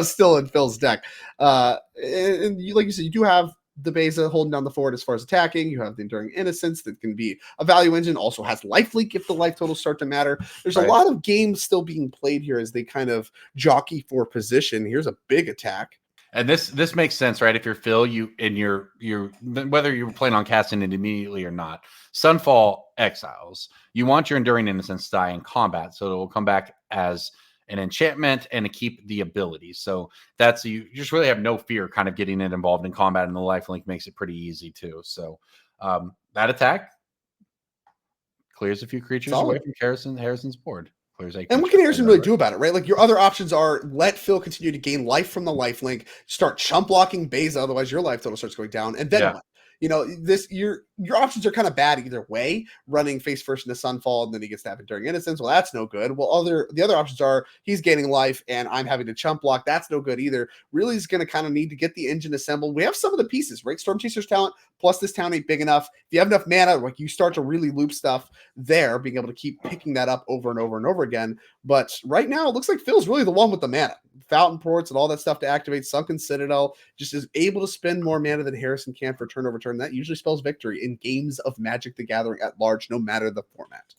still in Phil's deck. And you, like you said, you do have the Beza holding down the fort as far as attacking. You have the Enduring Innocence that can be a value engine, also has life leak if the life totals start to matter. There's a lot of games still being played here as they kind of jockey for position. Here's a big attack. And this makes sense, right? If you're Phil, you whether you're planning on casting it immediately or not, Sunfall exiles. You want your Enduring Innocence die in combat, so it will come back as an enchantment and to keep the ability. So that's you just really have no fear kind of getting it involved in combat, and the lifelink makes it pretty easy too. So that attack clears a few creatures away from Harrison's board. And what can Harrison really do about it, right? Like, your other options are let Phil continue to gain life from the lifelink, start chump blocking Beza, otherwise your life total starts going down, and then what? Your options are kind of bad either way. Running face first into Sunfall, and then he gets to have Enduring Innocence. Well, that's no good. Well, the other options are he's gaining life, and I'm having to chump block. That's no good either. Really, he's going to kind of need to get the engine assembled. We have some of the pieces, right? Storm Chaser's talent plus This Town Ain't Big Enough. If you have enough mana, like, you start to really loop stuff there, being able to keep picking that up over and over and over again. But right now, it looks like Phil's really the one with the mana. Fountain Ports and all that stuff to activate. Sunken Citadel just is able to spend more mana than Harrison can for turn over turn. That usually spells victory in games of Magic the Gathering at large, no matter the format.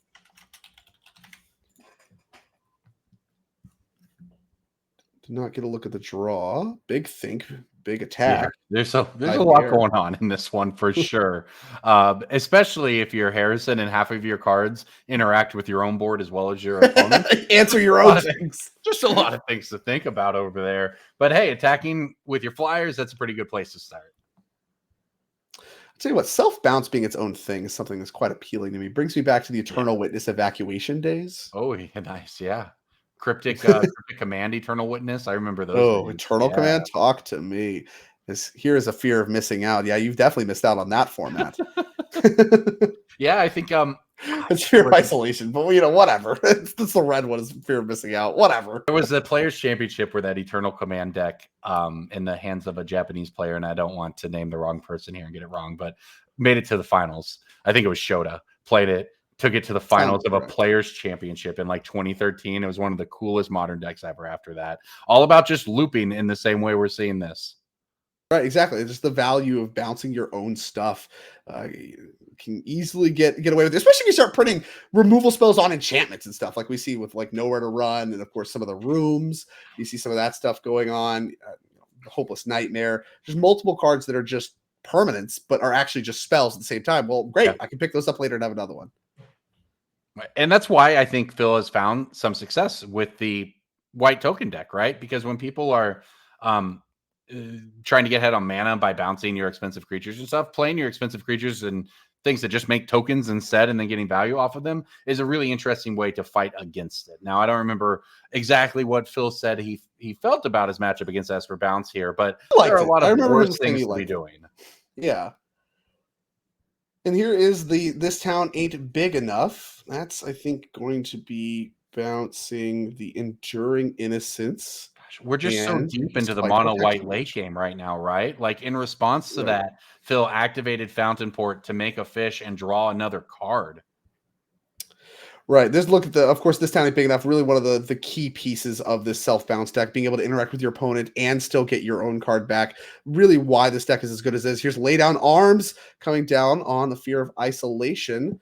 Did not get a look at the draw. Big think, big attack. Yeah, there's a lot going on in this one for sure. Especially if you're Harrison and half of your cards interact with your own board as well as your opponent. Answer your own things. Just a lot of things to think about over there. But hey, attacking with your flyers, that's a pretty good place to start. I'll tell you what, self-bounce being its own thing is something that's quite appealing to me. Brings me back to the Eternal Witness evacuation days. Oh, yeah, nice. Yeah. Cryptic Command, Eternal Witness. I remember those. Oh, days. Eternal Command, talk to me. Here is a fear of missing out. Yeah, you've definitely missed out on that format. Yeah, I think it's fear of isolation, but whatever. It's the red one is fear of missing out. Whatever. There was the Players Championship where that Eternal Command deck in the hands of a Japanese player, and I don't want to name the wrong person here and get it wrong, but made it to the finals. I think it was Shota. Played it, took it to the finals of a Players Championship in like 2013. It was one of the coolest modern decks ever after that. All about just looping in the same way we're seeing this. Right, exactly. It's just the value of bouncing your own stuff. You can easily get away with it, especially if you start putting removal spells on enchantments and stuff, like we see with like Nowhere to Run, and of course some of the rooms. You see some of that stuff going on. The Hopeless Nightmare. There's multiple cards that are just permanents, but are actually just spells at the same time. Well, great. Yeah. I can pick those up later and have another one. And that's why I think Phil has found some success with the white token deck, right? Because when people are um, uh, trying to get ahead on mana by bouncing your expensive creatures and stuff, playing your expensive creatures and things that just make tokens instead and then getting value off of them is a really interesting way to fight against it. Now, I don't remember exactly what Phil said he felt about his matchup against Esper Bounce here, but I there are liked a it. lot I of remember him worse saying things he to be liked it. doing. Yeah. And here is the this town ain't big enough. That's I think going to be bouncing the Enduring Innocence We're just so and deep just into the fight to mono attack white damage. late game right now, right? Like in response to Right. that, Phil activated Fountain Port to make a fish and draw another card. Right. There's look at the of course this town ain't big enough. Really one of the key pieces of this self-bounce deck, being able to interact with your opponent and still get your own card back. Really why this deck is as good as it is. Here's Lay Down Arms coming down on the Fear of Isolation.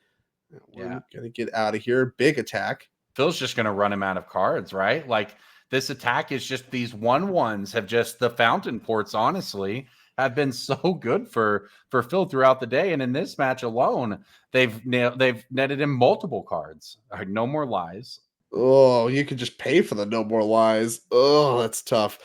That Yeah. one gonna get out of here. Big attack. Phil's just going to run him out of cards, right? Like this attack is just these 1/1s have just the Fountain Ports, honestly, have been so good for Phil throughout the day. And in this match alone, they've netted him multiple cards. All right, no more lies. Oh, you could just pay for the No More Lies. Oh, that's tough.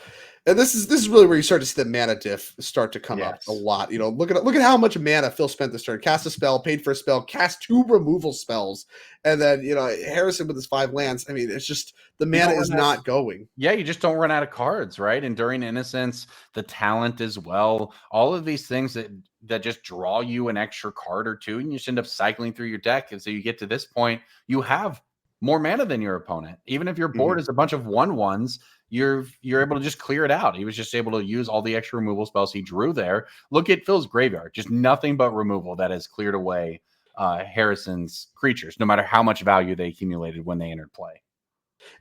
And this is really where you start to see the mana diff start to come up a Yes. lot. You know, look at how much mana Phil spent this turn. Cast a spell, paid for a spell, cast 2 removal spells, and then Harrison with his 5 lands. I mean, it's just the You mana don't is run out. not going. Yeah, you just don't run out of cards, right? Enduring Innocence, the talent as well, all of these things that just draw you an extra card or two, and you just end up cycling through your deck. And so you get to this point, you have more mana than your opponent. Even if your board Mhm. is a bunch of 1/1s, you're able to just clear it out. He was just able to use all the extra removal spells he drew there. Look at Phil's graveyard, just nothing but removal that has cleared away Harrison's creatures, no matter how much value they accumulated when they entered play.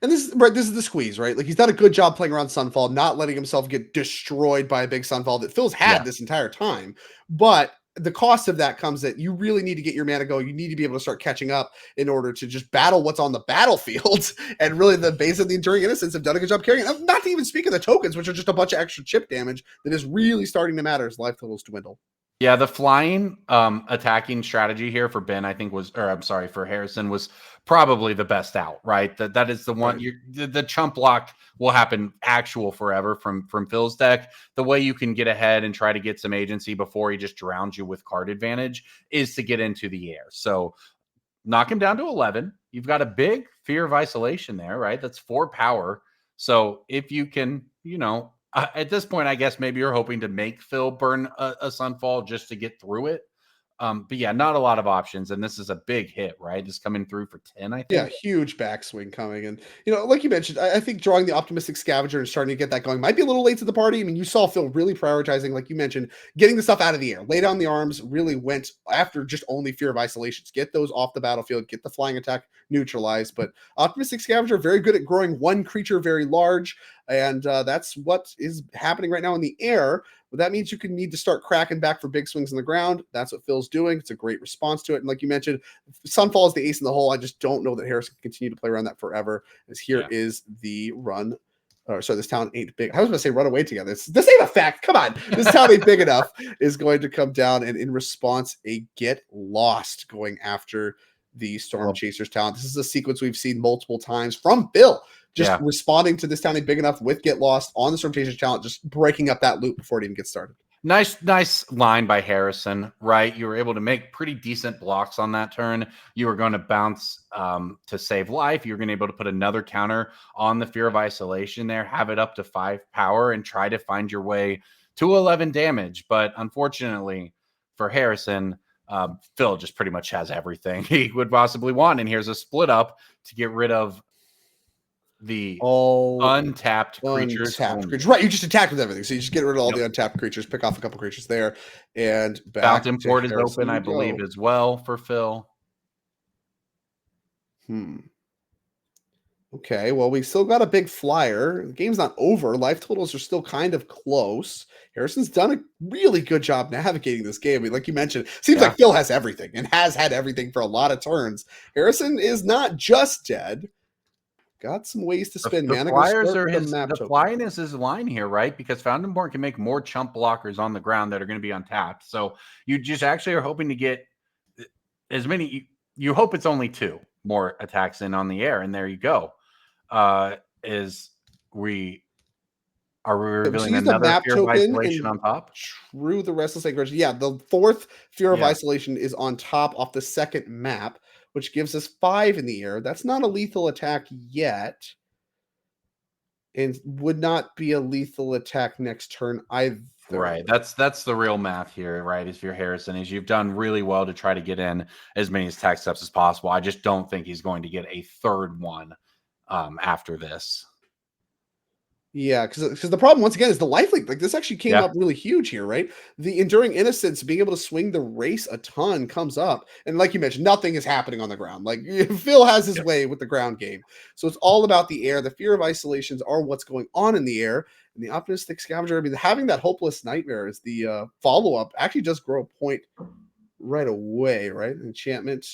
And this is the squeeze, right? Like he's done a good job playing around Sunfall, not letting himself get destroyed by a big Sunfall that Phil's had Yeah. this entire time. But the cost of that comes that you really need to get your mana going. You need to be able to start catching up in order to just battle what's on the battlefield. And really, the base of the Enduring Innocence have done a good job carrying it. Not to even speak of the tokens, which are just a bunch of extra chip damage that is really starting to matter as life totals dwindle. Yeah, the flying attacking strategy here for Ben, I think was, or I'm sorry, for Harrison was probably the best out, right? That is the one Right. you the chump block will happen actual forever from Phil's deck. The way you can get ahead and try to get some agency before he just drowns you with card advantage is to get into the air. So knock him down to 11. You've got a big Fear of Isolation there, right? That's 4 power. So if you can, at this point, I guess maybe you're hoping to make Phil burn a Sunfall just to get through it. But yeah, not a lot of options. And this is a big hit, right? Just coming through for 10, I Yeah, think. huge backswing coming. And, like you mentioned, I think drawing the optimistic scavenger and starting to get that going might be a little late to the party. I mean, you saw Phil really prioritizing, like you mentioned, getting the stuff out of the air. Lay down the arms really went after just only Fear of Isolations. Get those off the battlefield, get the flying attack neutralized. But optimistic scavenger, very good at growing one creature very large. And that's what is happening right now in the air. But that means you can need to start cracking back for big swings in the ground. That's what Phil's doing. It's a great response to it. And like you mentioned, Sunfall is the ace in the hole. I just don't know that Harrison can continue to play around that forever. As here Yeah. is the run. Or sorry, this town ain't big. I was going to say run away together. This ain't a fact. Come on. This town ain't big enough is going to come down. And in response, a get lost going after the Storm Well, Chasers talent. This is a sequence we've seen multiple times from Bill. Just yeah. responding to this town ain't big enough with Get Lost on the Storm Chasers talent, just breaking up that loop before it even gets started. Nice line by Harrison, right? You were able to make pretty decent blocks on that turn. You were going to bounce to save life. You were going to be able to put another counter on the Fear of Isolation there, have it up to 5 power, and try to find your way to 11 damage. But unfortunately for Harrison, Phil just pretty much has everything he would possibly want. And here's a split up to get rid of the All untapped creatures untapped only. creatures. Right, you just attack with everything. So you just get rid of all Yep. the untapped creatures, pick off a couple creatures there, and back Fountain to Port is Harrison open, I we believe, go. as well for Phil. Okay, well, we still got a big flyer. The game's not over. Life totals are still kind of close. Harrison's done a really good job navigating this game. I mean, like you mentioned, seems Yeah. like Phil has everything and has had everything for a lot of turns. Harrison is not just dead. Got some ways to spend The mana. Go Flyers start are with a his map the token. flying is his line here, right? Because Fountain Port can make more chump blockers on the ground that are going to be untapped. So you just actually are hoping to get as many. You hope it's only 2. more attacks in on the air, and there you go. Is we Are we Yeah, so revealing use the another map fear of token isolation and on top? true the restless anchorage. Yeah, the fourth fear of Yeah, isolation is on top off the second map, which gives us 5 in the air. That's not a lethal attack yet, and would not be a lethal attack next turn either. right. That's the real math here, right? Is for Harrison is you've done really well to try to get in as many attack steps as possible. I just don't think he's going to get a third one after this. Yeah, because the problem once again is the life link. Like this actually came Yeah, up really huge here, right? The enduring innocence, being able to swing the race a ton, comes up, and like you mentioned, nothing is happening on the ground. Like Phil has his yeah. way with the ground game, so it's all about the air. The fear of isolations are what's going on in the air, and the optimistic scavenger. I mean, having that hopeless nightmare is the follow up. Actually, does grow a point right away, right? Enchantment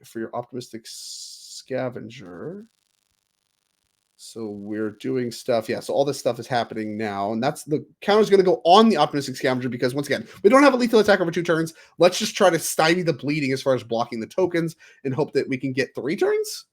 for your optimistic scavenger. So we're doing stuff. Yeah. So all this stuff is happening now. And that's the counter's going to go on the optimistic scavenger because once again, we don't have a lethal attack over 2 turns. Let's just try to stymie the bleeding as far as blocking the tokens and hope that we can get 3 turns.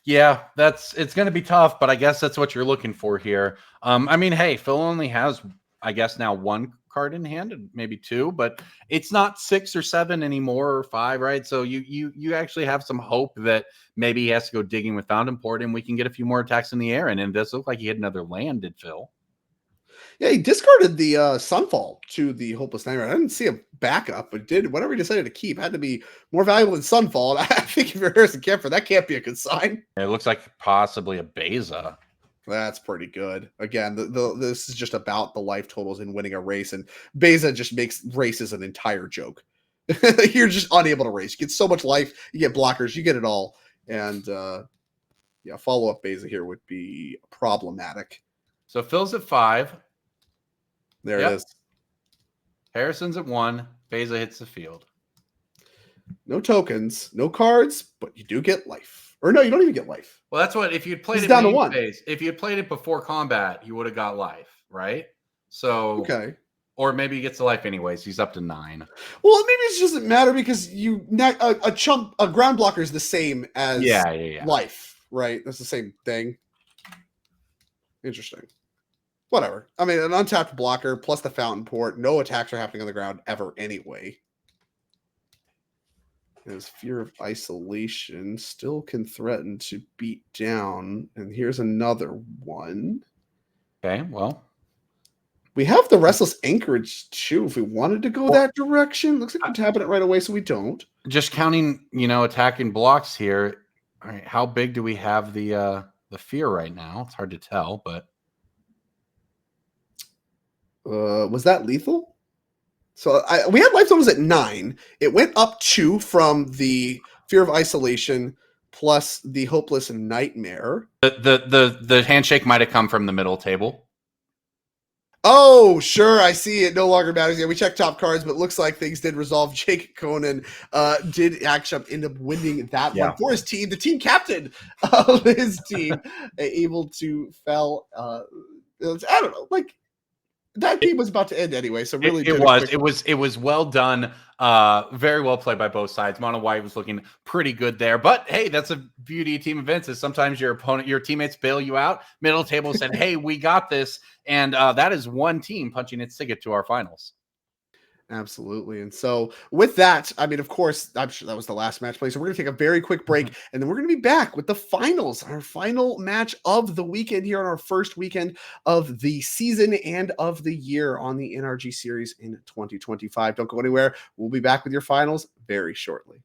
Yeah, it's going to be tough, but I guess that's what you're looking for here. I mean, hey, Phil only has, I guess, now 1 card in hand and maybe 2, but it's not 6 or 7 anymore or 5, right? So you actually have some hope that maybe he has to go digging with Fountain Port, and we can get a few more attacks in the air. And it does look like he had another land, did Phil? Yeah, he discarded the Sunfall to the Hopeless Nightmare. I didn't see a backup, but did whatever he decided to keep had to be more valuable than Sunfall. And I think if you're Harrison Kemper, that can't be a good sign. It looks like possibly a Beza. That's pretty good. Again, this is just about the life totals in winning a race, and Beza just makes races an entire joke. You're just unable to race. You get so much life, you get blockers, you get it all, and yeah, follow up Beza here would be problematic. So Phil's at 5. There it Yep. is. Harrison's at 1. Beza hits the field. No tokens, no cards, but you do get life. Or no, you don't even get life. Well, that's what if you'd played It's it down to main 1. phase, if you had played it before combat, you would have got life, right? So, Okay. or maybe he gets the life anyways. He's up to 9. Well, maybe it doesn't matter because a ground blocker is the same as Yeah. life, right? That's the same thing. Interesting. Whatever. I mean, an untapped blocker plus the fountain port. No attacks are happening on the ground ever anyway. His fear of isolation still can threaten to beat down. And here's another one. Okay, well, We have the restless anchorage too. If we wanted to go well, that direction, looks like we're tapping it right away, so we don't. just counting, attacking blocks here. All right, how big do we have the fear right now? It's hard to tell, but Was that lethal? So we had life totals at 9. It went up 2 from the fear of isolation plus the hopeless nightmare. the handshake might have come from the middle table. Oh, sure, I see it. No longer matters. Yeah, we checked top cards, but it looks like things did resolve. Jake Conan did actually end up winning that one for his team. The team captain of his team, able to fell. I don't know, like that game was about to end anyway. So really, It was well done. Very well played by both sides. Mono White was looking pretty good there. But hey, that's a beauty of team events is sometimes your teammates bail you out. Middle table said, hey, we got this. And that is one team punching its ticket to our finals. Absolutely. And so with that, I mean, of course, I'm sure that was the last match play. So we're going to take a very quick break and then we're going to be back with the finals, our final match of the weekend here on our first weekend of the season and of the year on the NRG series in 2025. Don't go anywhere. We'll be back with your finals very shortly.